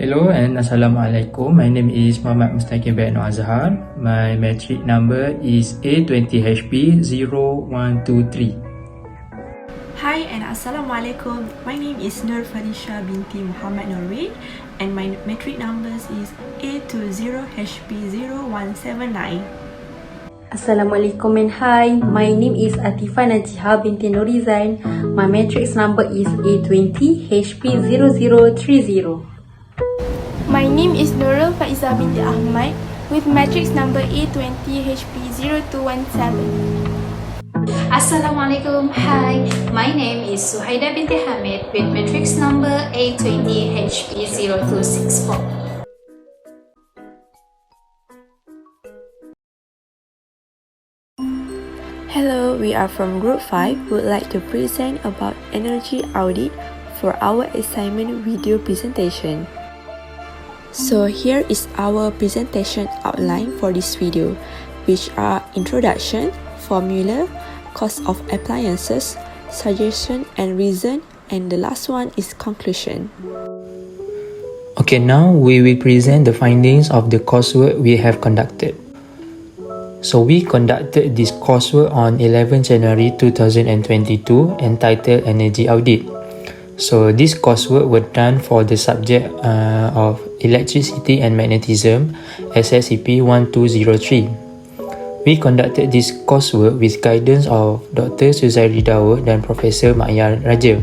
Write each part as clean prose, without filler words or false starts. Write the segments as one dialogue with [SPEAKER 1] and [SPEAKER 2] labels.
[SPEAKER 1] Hello and Assalamualaikum. My name is Muhammad Mustaqim bin Azhar. My metric number is A20HP0123.
[SPEAKER 2] Hi and Assalamualaikum. My name is Nur Fadisha binti Muhammad Nurwin and my metric numbers is A20HP0179.
[SPEAKER 3] Assalamualaikum and hi, my name is Atifa Najiha binti Nurizan. My matrix number is A20HP0030.
[SPEAKER 4] My name is Nurul Faiza binti Ahmad with matrix number A20HP0217.
[SPEAKER 5] Assalamualaikum. Hi, my name is Suhaida binti Hamid with matrix number A20HP0264.
[SPEAKER 2] Hello, we are from Group 5 who would like to present about energy audit for our assignment video presentation. So here is our presentation outline for this video, which are introduction, formula, cost of appliances, suggestion and reason, and the last one is conclusion.
[SPEAKER 1] Okay, now we will present the findings of the coursework we have conducted. So we conducted this coursework on 11 January 2022 entitled Energy Audit. So this coursework was done for the subject of Electricity and Magnetism, SSCP-1203. We conducted this coursework with guidance of Dr. Suzairi Daud dan Professor Ma'yar Raja.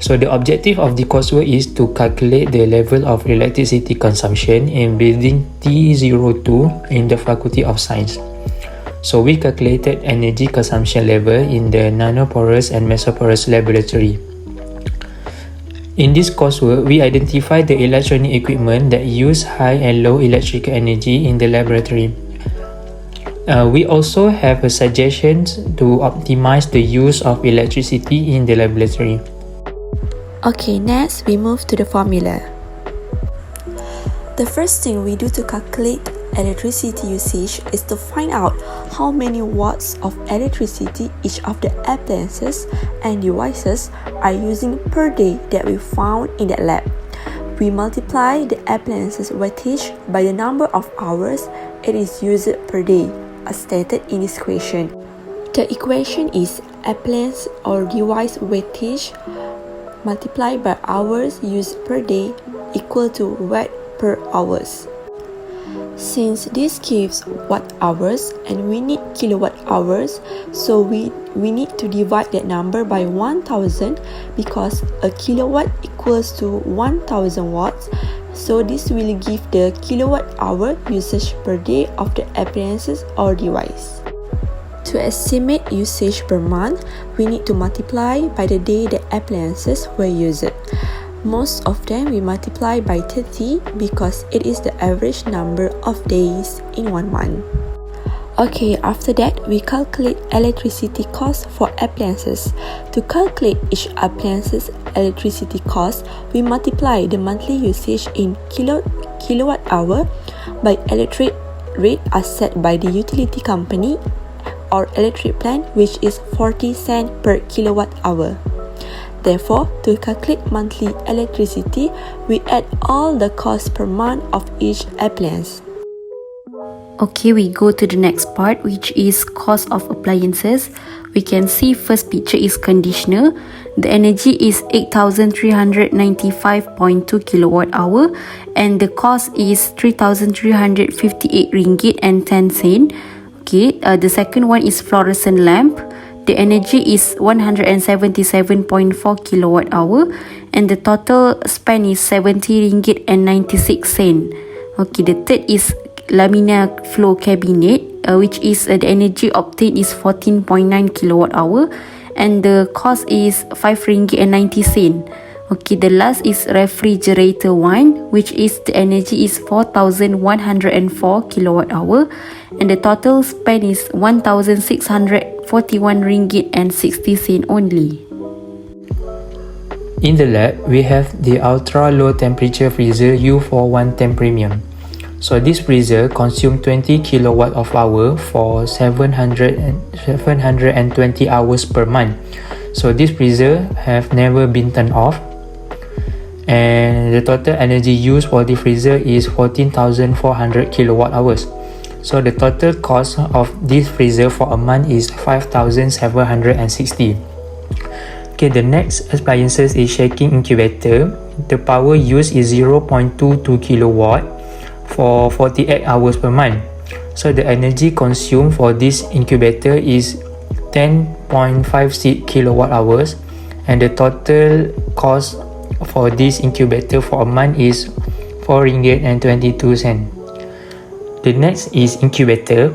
[SPEAKER 1] So the objective of the coursework is to calculate the level of electricity consumption in building T02 in the Faculty of Science. So we calculated energy consumption level in the nanoporous and mesoporous laboratory. In this coursework, we identified the electronic equipment that use high and low electrical energy in the laboratory. We also have a suggestion to optimize the use of electricity in the laboratory.
[SPEAKER 2] Okay, next we move to the formula. The first thing we do to calculate electricity usage is to find out how many watts of electricity each of the appliances and devices are using per day that we found in that lab. We multiply the appliance's wattage by the number of hours it is used per day, as stated in this equation. The equation is appliance or device wattage multiplied by hours used per day equal to watt per hours. Since this gives watt hours and we need kilowatt hours, so we need to divide that number by 1000 because a kilowatt equals to 1000 watts. So this will give the kilowatt hour usage per day of the appliances or device. To estimate usage per month, we need to multiply by the day the appliances were used. Most of them we multiply by 30 because it is the average number of days in 1 month. Okay, after that, we calculate electricity cost for appliances. To calculate each appliance's electricity cost, we multiply the monthly usage in kilowatt hour by electric rate as set by the utility company or electric plan, which is 40 cents per kilowatt hour. Therefore, to calculate monthly electricity, we add all the costs per month of each appliance.
[SPEAKER 3] Okay, we go to the next part, which is cost of appliances. We can see first picture is conditioner. The energy is 8,395.2 kilowatt hour and the cost is 3,358 ringgit and 10 cent. Okay, the second one is fluorescent lamp. The energy is 177.4 kilowatt hour and the total spend is 70 ringgit and 96 cent. Okay, the third is laminar flow cabinet, which is the energy obtained is 14.9 kilowatt hour and the cost is 5 ringgit and 90 cent. Okay, the last is refrigerator one, which is the energy is 4,104 kilowatt hour and the total spend is 1,641 ringgit and 60 cent only.
[SPEAKER 1] In the lab, we have the ultra low temperature freezer U4110 Premium. So this freezer consumes 20 kilowatt of hour for 720 hours per month. So this freezer have never been turned off. and the total energy used for the freezer is 14,400 kilowatt hours. So the total cost of this freezer for a month is 5,760. Okay, the next appliances is shaking incubator. The power used is 0.22 kilowatt for 48 hours per month. So the energy consumed for this incubator is 10.56 kilowatt hours, and the total cost for this incubator for a month is 4 ringgit and 22 cents. The next is incubator.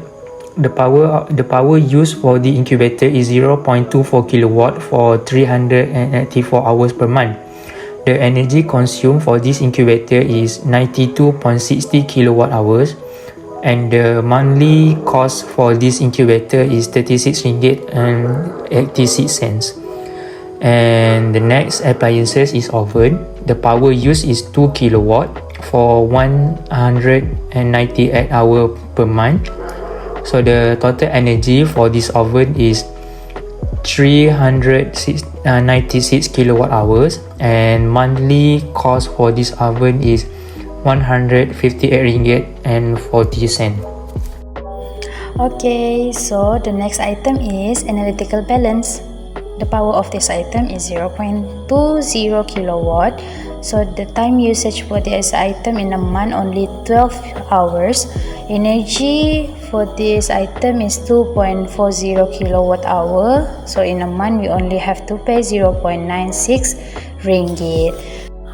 [SPEAKER 1] The power used for the incubator is 0.24 kilowatt for 384 hours per month. The energy consumed for this incubator is 92.60 kilowatt hours, and the monthly cost for this incubator is 36 ringgit and 86 cents. And the next appliances is oven. The power used is 2 kilowatt for 198 hours per month. So the total energy for this oven is 396 kilowatt hours, and monthly cost for this oven is 158 ringgit and 40 cents.
[SPEAKER 5] Okay, so the next item is analytical balance. The power of this item is 0.20 kilowatt. So the time usage for this item in a month only 12 hours. Energy for this item is 2.40 kilowatt hour. So in a month we only have to pay 0.96 ringgit.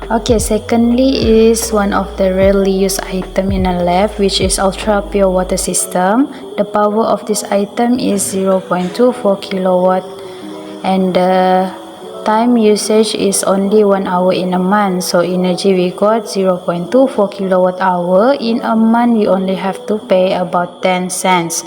[SPEAKER 5] Okay, secondly is one of the rarely used item in a lab, which is ultra pure water system. The power of this item is 0.24 kilowatt, and the time usage is only 1 hour in a month. So energy we got 0.24 kilowatt hour. In a month we only have to pay about 10 cents.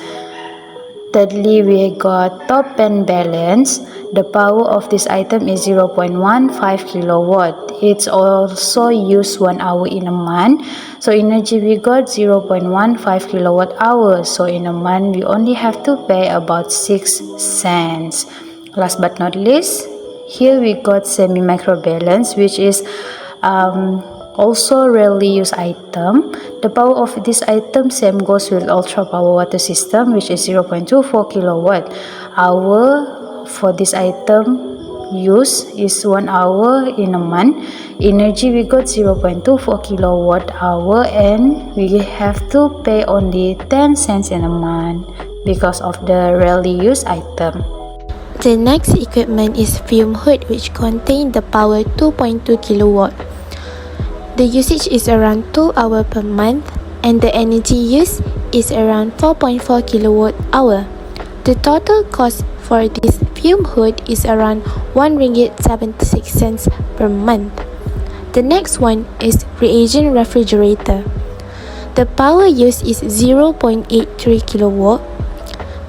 [SPEAKER 5] Thirdly, we got top and balance. The power of this item is 0.15 kilowatt. It's also used 1 hour in a month. So energy we got 0.15 kilowatt hours. So in a month we only have to pay about 6 cents. Last but not least, here we got semi-micro balance, which is also rarely used item. The power of this item same goes with ultra power water system, which is 0.24 kilowatt hour. For this item use is 1 hour in a month. Energy we got 0.24 kilowatt hour, and we have to pay only 10 cents in a month because of the rarely used item.
[SPEAKER 4] The next equipment is fume hood, which contain the power 2.2 kilowatt. The usage is around 2 hours per month, and the energy used is around 4.4 kilowatt hour. The total cost for this fume hood is around 1 ringgit 76 cents per month. The next one is reagent refrigerator. The power used is 0.83 kilowatt.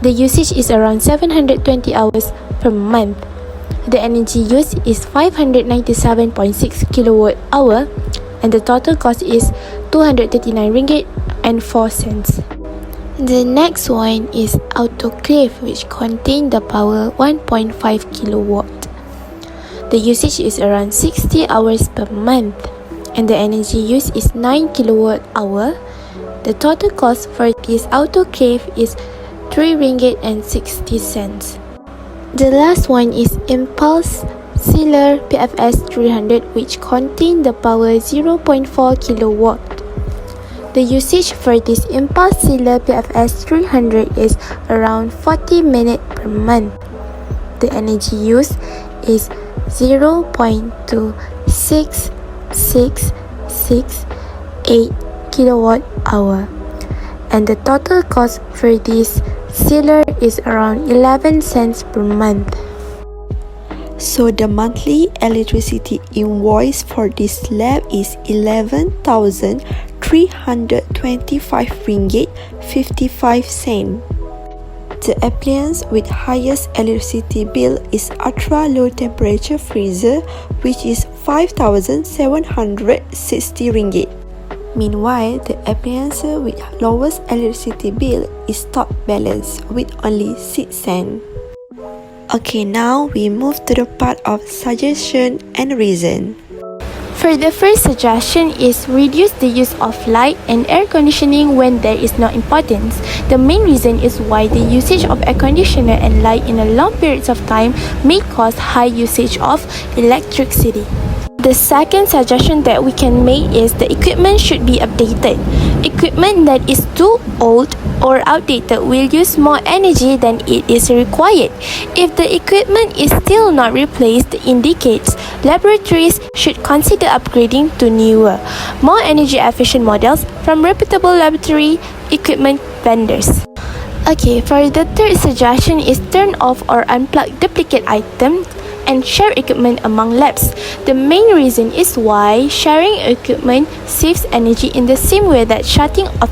[SPEAKER 4] The usage is around 720 hours per month. The energy used is 597.6 kilowatt hour, and the total cost is 239 ringgit and 4 cents. The next one is autoclave, which contain the power 1.5 kilowatt. The usage is around 60 hours per month, and the energy used is 9 kilowatt hour. The total cost for this autoclave is 3 ringgit and 60 cents. The last one is impulse sealer PFS 300, which contain the power 0.4 kilowatt. The usage for this impulse sealer PFS 300 is around 40 minutes per month. The energy used is 0.266668 kilowatt hour, and the total cost for this sealer is around 11 cents per month.
[SPEAKER 2] So the monthly electricity invoice for this lab is 11,325 ringgit 55 cents. The appliance with highest electricity bill is ultra low temperature freezer, which is 5,760 ringgit. Meanwhile, the appliance with lowest electricity bill is top balance with only 6 cents. Okay, now we move to the part of suggestion and reason.
[SPEAKER 4] For the first suggestion is reduce the use of light and air conditioning when there is no importance. The main reason is why the usage of air conditioner and light in a long periods of time may cause high usage of electricity. The second suggestion that we can make is the equipment should be updated. Equipment that is too old or outdated will use more energy than it is required. If the equipment is still not replaced, indicates laboratories should consider upgrading to newer, more energy efficient models from reputable laboratory equipment vendors. Okay, for the third suggestion is turn off or unplug duplicate items and share equipment among labs. The main reason is why sharing equipment saves energy in the same way that shutting off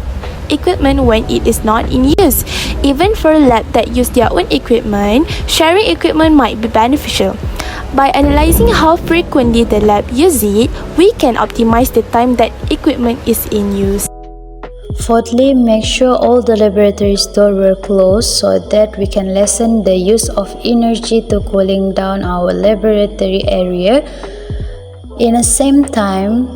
[SPEAKER 4] equipment when it is not in use. Even for labs that use their own equipment, sharing equipment might be beneficial. By analyzing how frequently the lab uses it, we can optimize the time that equipment is in use.
[SPEAKER 5] Fourthly, make sure all the laboratories doors were closed so that we can lessen the use of energy to cooling down our laboratory area. In the same time,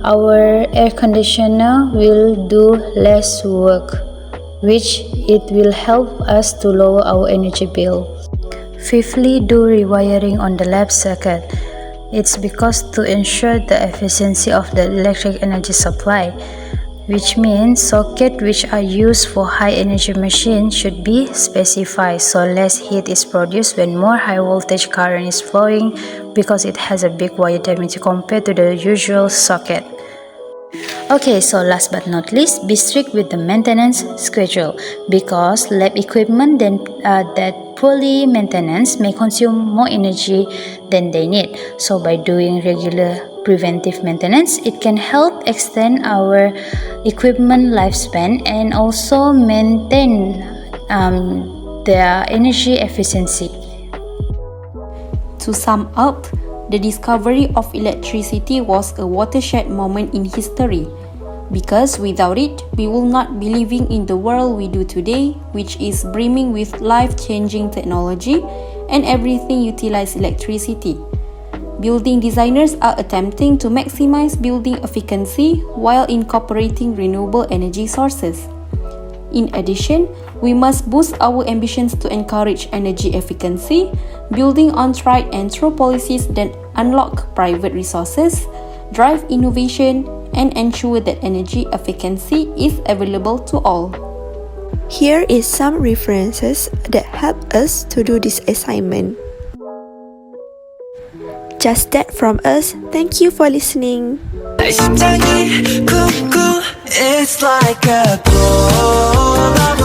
[SPEAKER 5] our air conditioner will do less work, which it will help us to lower our energy bill. Fifthly, do rewiring on the lab circuit. It's because to ensure the efficiency of the electric energy supply, which means sockets which are used for high energy machines should be specified so less heat is produced when more high voltage current is flowing because it has a big wire diameter compared to the usual socket. Okay, so last but not least, be strict with the maintenance schedule because lab equipment that poorly maintenance may consume more energy than they need. So by doing regular preventive maintenance, it can help extend our equipment lifespan and also maintain their energy efficiency.
[SPEAKER 3] To sum up, the discovery of electricity was a watershed moment in history, because without it, we will not be living in the world we do today, which is brimming with life-changing technology and everything utilize electricity. Building designers are attempting to maximize building efficiency while incorporating renewable energy sources. In addition, we must boost our ambitions to encourage energy efficiency, building on tried and true policies that unlock private resources, drive innovation, and ensure that energy efficiency is available to all.
[SPEAKER 2] Here is some references that help us to do this assignment. Just that from us. Thank you for listening.
[SPEAKER 6] 심장이 쿵쿵 It's like a glow